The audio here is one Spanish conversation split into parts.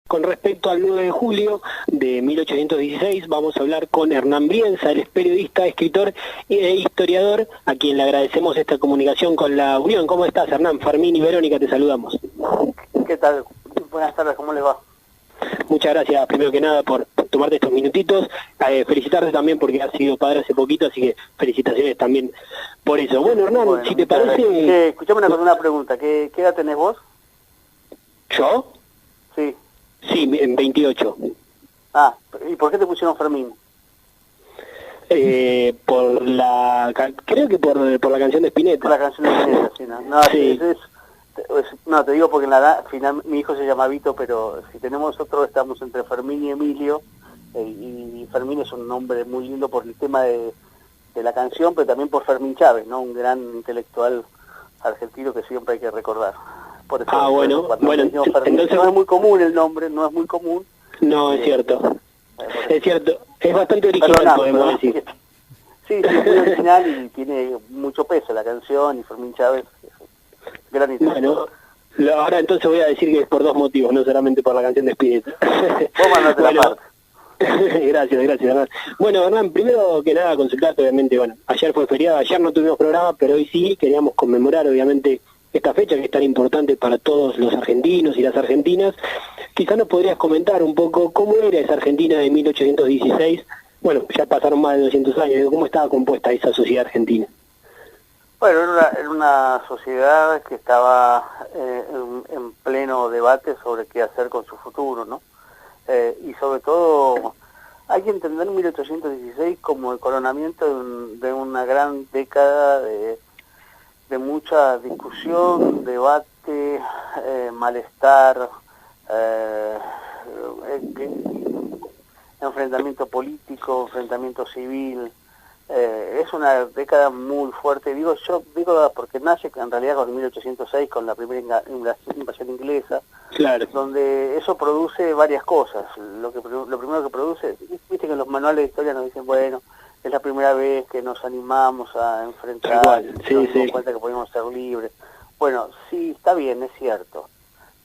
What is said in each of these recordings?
Con respecto al 9 de julio de 1816, vamos a hablar con Hernán Brienza, él es periodista, escritor e historiador, a quien le agradecemos esta comunicación con la Unión. ¿Cómo estás, Hernán? Fermín y Verónica, te saludamos. ¿Qué tal? Buenas tardes, ¿cómo les va? Muchas gracias, primero que nada, por tomarte estos minutitos. Felicitarte también porque has sido padre hace poquito, así que felicitaciones también por eso. Bueno, Hernán, si te parece... Escuchame una pregunta, ¿qué edad tenés vos? ¿Yo? Sí. Sí, en 28. Ah, ¿y por qué te pusieron Fermín? Creo que por la canción de Spinetta. Por la canción de Spinetta, sí, ¿no? No, sí. No, te digo porque en la edad final mi hijo se llama Vito, pero si tenemos otro estamos entre Fermín y Emilio, y Fermín es un nombre muy lindo por el tema de la canción, pero también por Fermín Chávez, ¿no? Un gran intelectual argentino que siempre hay que recordar. Por eso, bueno, Fermín, entonces no es muy común el nombre, no es muy común. No, es cierto. Es cierto, es bastante original, podemos decir. Sí, es muy original y tiene mucho peso la canción, y Fermín Chávez es un gran intelectual. Bueno, ahora entonces voy a decir que es por dos motivos, no solamente por la canción de Spinetta. Vos mandate la parte. Gracias. Bueno, Hernán, primero que nada consultarte, obviamente, bueno, ayer fue feriado, ayer no tuvimos programa, pero hoy sí queríamos conmemorar, obviamente, esta fecha que es tan importante para todos los argentinos y las argentinas. Quizás nos podrías comentar un poco cómo era esa Argentina de 1816. Bueno, ya pasaron más de 200 años, ¿cómo estaba compuesta esa sociedad argentina? Bueno, era una sociedad que estaba en pleno debate sobre qué hacer con su futuro, ¿no? Y sobre todo, hay que entender 1816 como el coronamiento de una gran década de mucha discusión, debate, malestar, enfrentamiento político, enfrentamiento civil. Es una década muy fuerte, digo porque nace en realidad con 1806, con la primera invasión inglesa, claro, donde eso produce varias cosas. Lo primero que produce, viste que en los manuales de historia nos dicen, bueno, es la primera vez que nos animamos a enfrentar, nos dimos cuenta que podíamos ser libres. Bueno, sí, está bien, es cierto,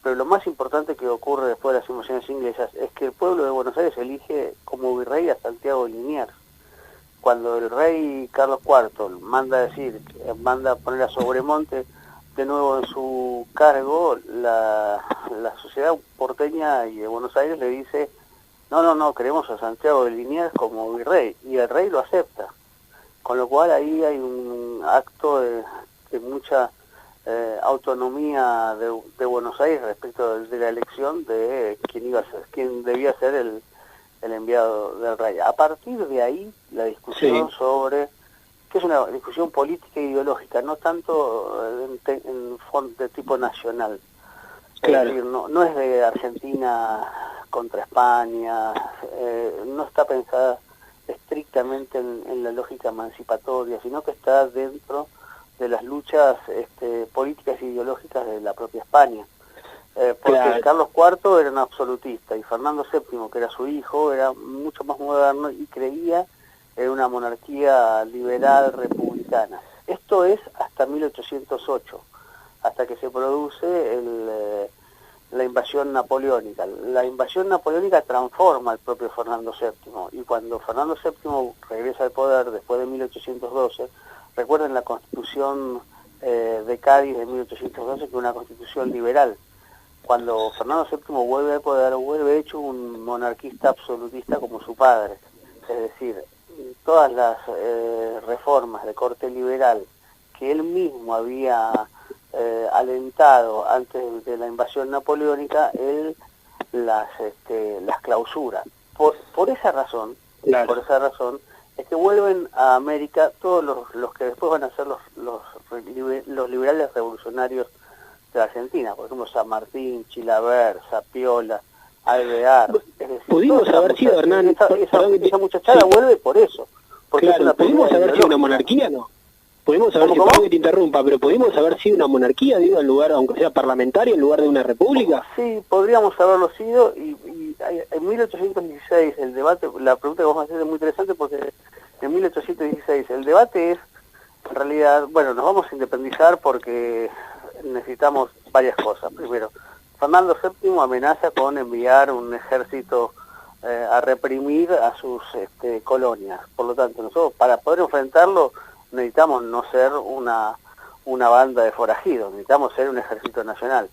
pero lo más importante que ocurre después de las invasiones inglesas es que el pueblo de Buenos Aires elige como virrey a Santiago de Liniers. Cuando el rey Carlos IV manda a poner a Sobremonte de nuevo en su cargo, la sociedad porteña y de Buenos Aires le dice, no, queremos a Santiago de Liniers como virrey, y el rey lo acepta. Con lo cual ahí hay un acto de mucha autonomía de Buenos Aires respecto de la elección de quién debía ser el enviado del rey. A partir de ahí, la discusión sobre, que es una discusión política e ideológica, no tanto de tipo nacional. Claro. Es decir, no es de Argentina contra España, no está pensada estrictamente en la lógica emancipatoria, sino que está dentro de las luchas políticas e ideológicas de la propia España. Porque Carlos IV era un absolutista y Fernando VII, que era su hijo, era mucho más moderno y creía en una monarquía liberal republicana. Esto es hasta 1808, hasta que se produce la invasión napoleónica. La invasión napoleónica transforma al propio Fernando VII, y cuando Fernando VII regresa al poder después de 1812, recuerden la Constitución de Cádiz de 1812, que es una constitución liberal. Cuando Fernando VII vuelve al poder, vuelve hecho un monarquista absolutista como su padre. Es decir, todas las reformas de corte liberal que él mismo había alentado antes de la invasión napoleónica, él las clausura. Por esa razón, es que vuelven a América todos los que después van a ser los liberales revolucionarios de Argentina, por ejemplo San Martín, Chilavert, Sapiola, Alvear. Es decir, pudimos haber sido, Hernán, esa muchachada vuelve por eso. Porque claro, ¿pudimos haber sido una monarquía? No. Pudimos haber sido, perdón que te interrumpa, pero ¿pudimos haber sido una monarquía, digo, en lugar, aunque sea parlamentaria, en lugar de una república? Sí, podríamos haberlo sido, y en 1816 el debate, la pregunta que vos me haces es muy interesante, porque en 1816 el debate es, en realidad, bueno, nos vamos a independizar porque necesitamos varias cosas. Primero, Fernando VII amenaza con enviar un ejército a reprimir a sus colonias. Por lo tanto, nosotros para poder enfrentarlo necesitamos no ser una banda de forajidos, necesitamos ser un ejército nacional.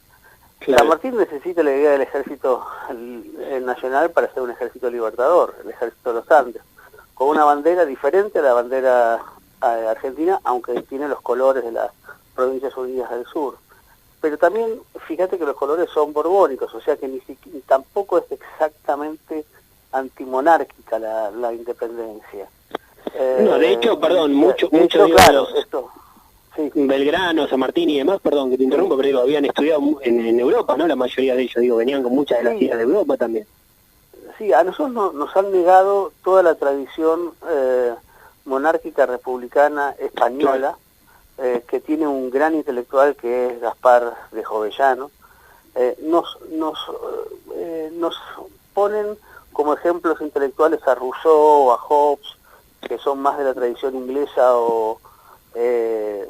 Claro. San Martín necesita la idea del ejército nacional para ser un ejército libertador, el ejército de los Andes, con una bandera diferente a la bandera argentina, aunque tiene los colores de las Provincias Unidas del Sur. Pero también, fíjate que los colores son borbónicos, o sea que tampoco es exactamente antimonárquica la independencia. No, de hecho, perdón, mucho claro, esto... Sí. Belgrano, San Martín y demás, perdón que te interrumpo, pero digo, habían estudiado en Europa, ¿no? La mayoría de ellos, digo, venían con muchas de las ideas de Europa también. Sí, a nosotros nos han negado toda la tradición monárquica republicana española, que tiene un gran intelectual que es Gaspar de Jovellanos. Nos ponen como ejemplos intelectuales a Rousseau o a Hobbes, que son más de la tradición inglesa o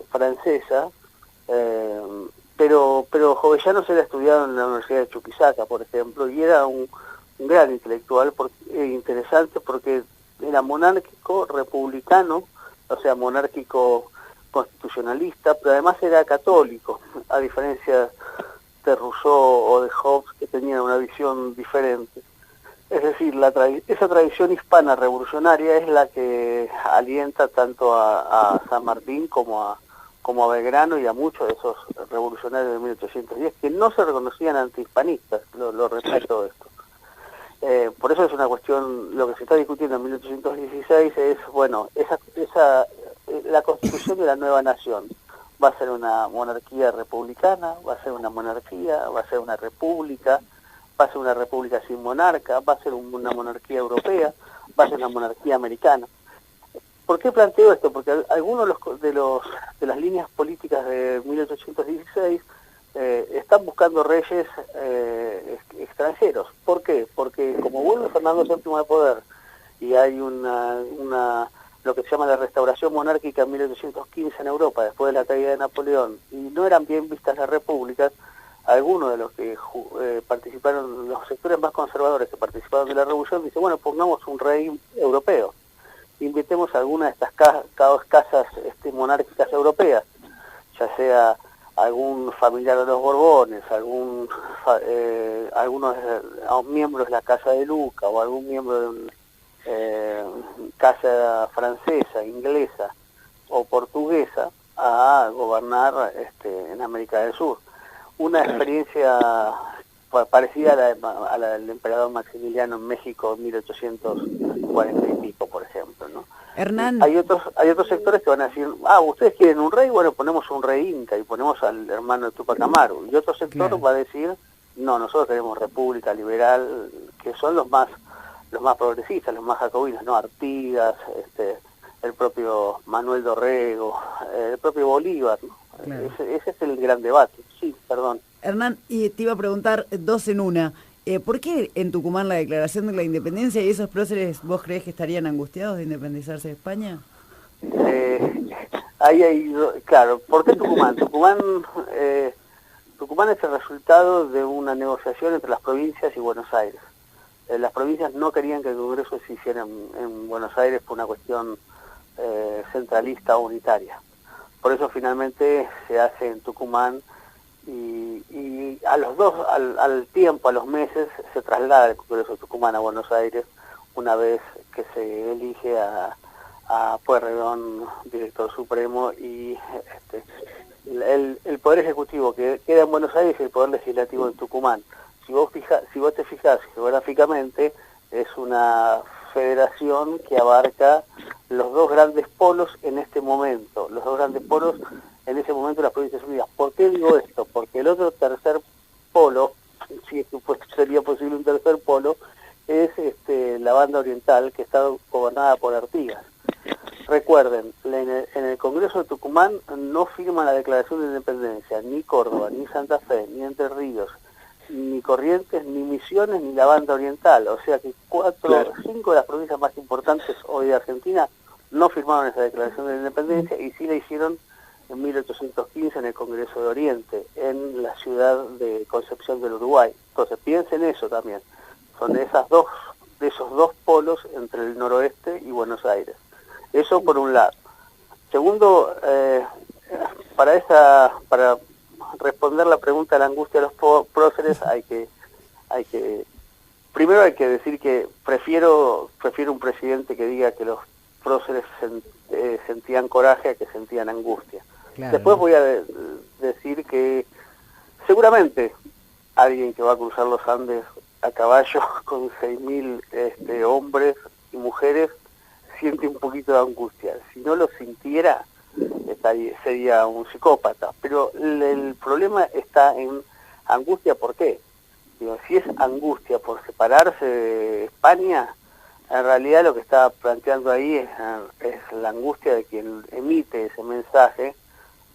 francesa, pero Jovellanos era estudiado en la Universidad de Chuquisaca, por ejemplo, y era un gran intelectual, interesante porque era monárquico, republicano, o sea, monárquico constitucionalista, pero además era católico, a diferencia de Rousseau o de Hobbes, que tenían una visión diferente. Es decir, esa tradición hispana revolucionaria es la que alienta tanto a San Martín como a Belgrano y a muchos de esos revolucionarios de 1810 que no se reconocían antihispanistas, lo repito esto. Por eso es una cuestión, lo que se está discutiendo en 1816 es, bueno, la constitución de la nueva nación. ¿Va a ser una monarquía republicana? ¿Va a ser una monarquía? ¿Va a ser una república? ¿Va a ser una república sin monarca? ¿Va a ser una monarquía europea? ¿Va a ser una monarquía americana? ¿Por qué planteo esto? Porque algunos de las líneas políticas de 1816 están buscando reyes extranjeros. ¿Por qué? Porque como vuelve Fernando VII al poder y hay lo que se llama la restauración monárquica en 1815 en Europa, después de la caída de Napoleón, y no eran bien vistas las repúblicas, algunos de los que participaron, los sectores más conservadores que participaron de la revolución, dicen, bueno, pongamos un rey europeo, invitemos a alguna de estas casas monárquicas europeas, ya sea algún familiar de los Borbones, algunos miembros de la Casa de Luca o algún miembro de casa francesa, inglesa o portuguesa a gobernar en América del Sur. Una experiencia parecida a la del emperador Maximiliano en México en 1840 y pico, por ejemplo, ¿no? Hernán. Hay otros sectores que van a decir, ustedes quieren un rey, bueno, ponemos un rey inca y ponemos al hermano de Tupac Amaru. Y otro sector va a decir, no, nosotros queremos república liberal, que son los más progresistas, los más jacobinos, ¿no? Artigas, el propio Manuel Dorrego, el propio Bolívar, ¿no? Claro. Ese es el gran debate. Sí, perdón. Hernán, y te iba a preguntar dos en una. ¿Por qué en Tucumán la declaración de la independencia y esos próceres vos creés que estarían angustiados de independizarse de España? Claro, ¿por qué Tucumán? Tucumán es el resultado de una negociación entre las provincias y Buenos Aires. Las provincias no querían que el Congreso se hiciera en Buenos Aires por una cuestión centralista o unitaria. Por eso finalmente se hace en Tucumán y a al tiempo, a los meses, se traslada el Congreso de Tucumán a Buenos Aires una vez que se elige a Pueyrredón director supremo y el Poder Ejecutivo que queda en Buenos Aires y el Poder Legislativo en Tucumán. Si vos te fijás geográficamente, es una federación que abarca los dos grandes polos en este momento, los de las Provincias Unidas. ¿Por qué digo esto? Porque el otro tercer polo, si es que sería posible un tercer polo, es la banda oriental, que está gobernada por Artigas. Recuerden, en el Congreso de Tucumán no firman la Declaración de Independencia ni Córdoba, ni Santa Fe, ni Entre Ríos, ni Corrientes, ni Misiones, ni la banda oriental. O sea que 5 de las provincias más importantes hoy de Argentina no firmaron esa Declaración de Independencia y sí la hicieron en 1815 en el Congreso de Oriente, en la ciudad de Concepción del Uruguay. Entonces piensen eso también, son de esos dos polos entre el noroeste y Buenos Aires. Eso por un lado. Segundo, para responder la pregunta de la angustia de los próceres, primero hay que decir que prefiero un presidente que diga que los próceres sentían coraje a que sentían angustia. Claro. Después voy a decir que seguramente alguien que va a cruzar los Andes a caballo con 6.000 hombres y mujeres siente un poquito de angustia. Si no lo sintiera, sería un psicópata. Pero el problema está en angustia, ¿por qué? Digo, si es angustia por separarse de España, en realidad lo que está planteando ahí es la angustia de quien emite ese mensaje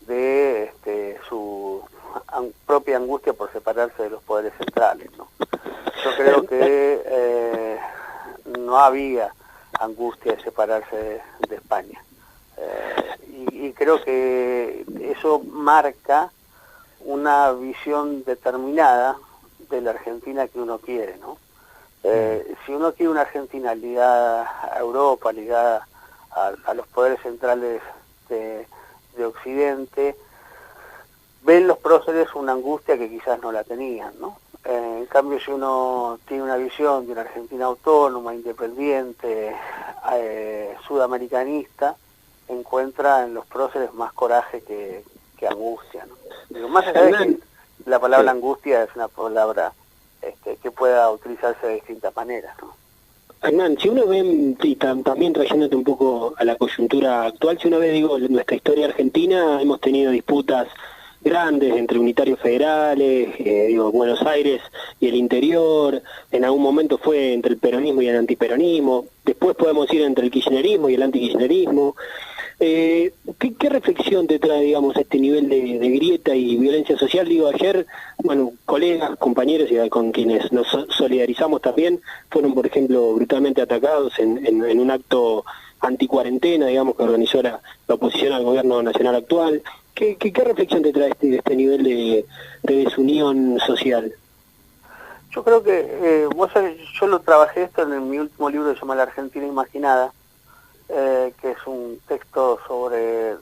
de su propia angustia por separarse de los poderes centrales, ¿no? Yo creo que no había angustia de separarse de España. Y creo que eso marca una visión determinada de la Argentina que uno quiere, ¿no? Si uno quiere una Argentina ligada a Europa, ligada a los poderes centrales de Occidente, ven los próceres una angustia que quizás no la tenían, ¿no? En cambio, si uno tiene una visión de una Argentina autónoma, independiente, sudamericanista, encuentra en los próceres más coraje que angustia, ¿no? Digo, más allá de que la palabra angustia es una palabra que pueda utilizarse de distintas maneras, ¿no? Hernán, si uno ve, y también trayéndote un poco a la coyuntura actual, si uno ve, digo, nuestra historia argentina, hemos tenido disputas grandes entre unitarios federales, Buenos Aires y el interior, en algún momento fue entre el peronismo y el antiperonismo, después podemos ir entre el kirchnerismo y el antikirchnerismo. ¿Qué reflexión te trae, digamos, este nivel de grieta y violencia social? Digo, ayer, colegas, compañeros y con quienes nos solidarizamos también, fueron, por ejemplo, brutalmente atacados en un acto anticuarentena, digamos, que organizó la oposición al gobierno nacional actual. ¿Qué reflexión te trae este nivel de desunión social? Yo creo que, yo lo trabajé esto en mi último libro que se llama La Argentina Imaginada, que es un texto sobre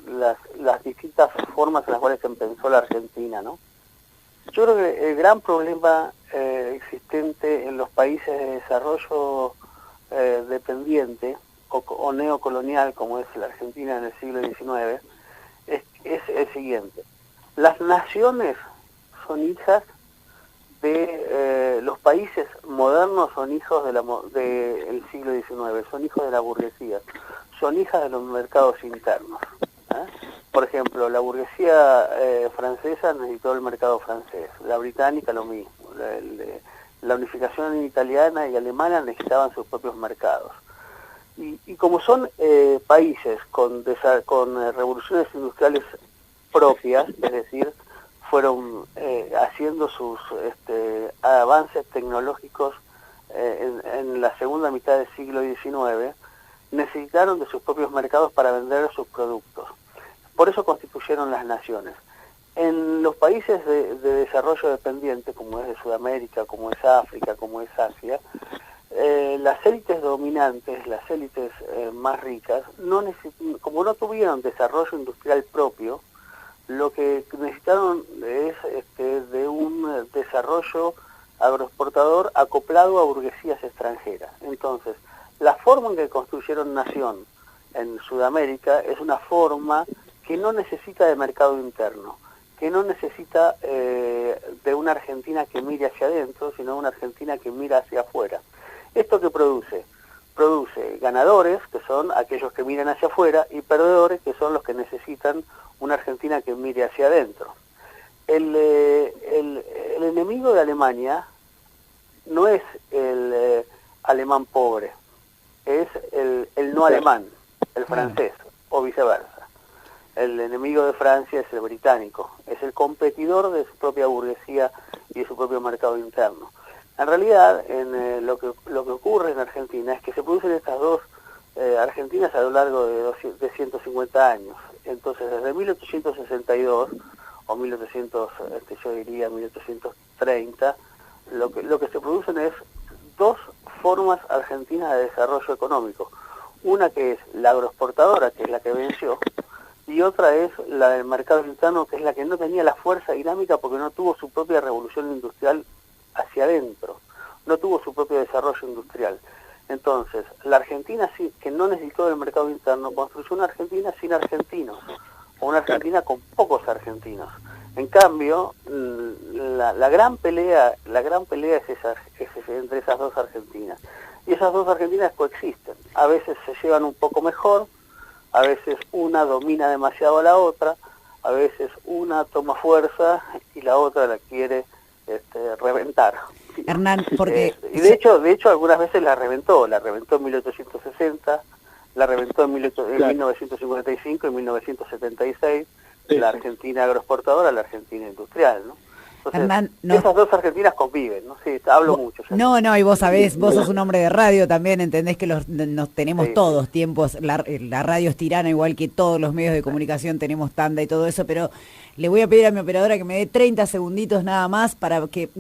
las distintas formas en las cuales se pensó la Argentina, ¿no? Yo creo que el gran problema existente en los países de desarrollo dependiente o neocolonial, como es la Argentina en el siglo XIX, es el siguiente. Las naciones son hijas de los países modernos, son hijos del siglo XIX, son hijos de la burguesía, son hijas de los mercados internos. Por ejemplo, la burguesía francesa necesitó el mercado francés, la británica lo mismo, la unificación italiana y alemana necesitaban sus propios mercados. Y como son países con revoluciones industriales propias, es decir, fueron haciendo sus avances tecnológicos en la segunda mitad del siglo XIX, necesitaron de sus propios mercados para vender sus productos. Por eso constituyeron las naciones. En los países de desarrollo dependiente, como es de Sudamérica, como es África, como es Asia, las élites dominantes, las élites más ricas, como no tuvieron desarrollo industrial propio, lo que necesitaron es de un desarrollo agroexportador acoplado a burguesías extranjeras. Entonces, la forma en que construyeron nación en Sudamérica es una forma que no necesita de mercado interno, que no necesita de una Argentina que mire hacia adentro, sino una Argentina que mira hacia afuera. ¿Esto qué produce? Produce ganadores, que son aquellos que miran hacia afuera, y perdedores, que son los que necesitan una Argentina que mire hacia adentro. El enemigo de Alemania no es el alemán pobre, es el no alemán, el francés, o viceversa. El enemigo de Francia es el británico, es el competidor de su propia burguesía y de su propio mercado interno. En realidad, lo que ocurre en Argentina es que se producen estas dos Argentinas a lo largo de 150 años. Entonces, desde 1862, o 1800, yo diría 1830, lo que se producen es dos formas argentinas de desarrollo económico. Una que es la agroexportadora, que es la que venció, y otra es la del mercado interno, que es la que no tenía la fuerza dinámica porque no tuvo su propia revolución industrial hacia adentro, no tuvo su propio desarrollo industrial. Entonces, la Argentina, sí, que no necesitó del mercado interno, construyó una Argentina sin argentinos, o una Argentina con pocos argentinos. En cambio, la gran pelea es entre esas dos Argentinas. Y esas dos Argentinas coexisten. A veces se llevan un poco mejor, a veces una domina demasiado a la otra, a veces una toma fuerza y la otra la quiere reventar. Hernán, porque... y de hecho algunas veces la reventó en 1860, la reventó en 1955 y 1976, la Argentina agroexportadora, la Argentina industrial, ¿no? Entonces, Hernán, esas dos Argentinas conviven, ¿no? Sí, hablo mucho. Ya. No, y vos sabés, vos sos un hombre de radio también, entendés que nos tenemos Sí. todos tiempos, la radio es tirana, igual que todos los medios de comunicación tenemos tanda y todo eso, pero le voy a pedir a mi operadora que me dé 30 segunditos nada más para que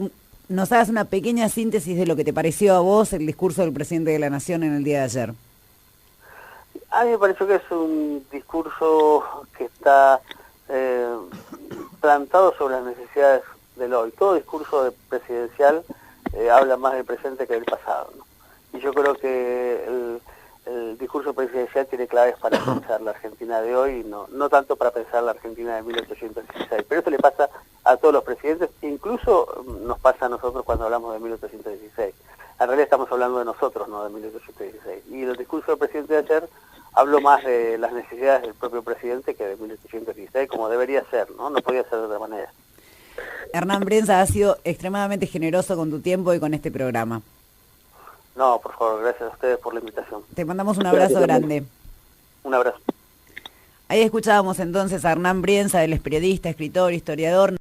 nos hagas una pequeña síntesis de lo que te pareció a vos el discurso del presidente de la Nación en el día de ayer. A mí me pareció que es un discurso que está plantado sobre las necesidades del hoy. Todo discurso presidencial habla más del presente que del pasado, ¿no? Y yo creo que el discurso presidencial tiene claves para pensar la Argentina de hoy, no tanto para pensar la Argentina de 1816. Pero eso le pasa a todos los presidentes, incluso nos pasa a nosotros cuando hablamos de 1816. En realidad estamos hablando de nosotros, no de 1816. Y el discurso del presidente de ayer habló más de las necesidades del propio presidente que de 1816, como debería ser, ¿no? No podía ser de otra manera. Hernán Brienza, ha sido extremadamente generoso con tu tiempo y con este programa. No, por favor, gracias a ustedes por la invitación. Te mandamos un abrazo grande. Un abrazo. Ahí escuchábamos entonces a Hernán Brienza, él es periodista, escritor, historiador.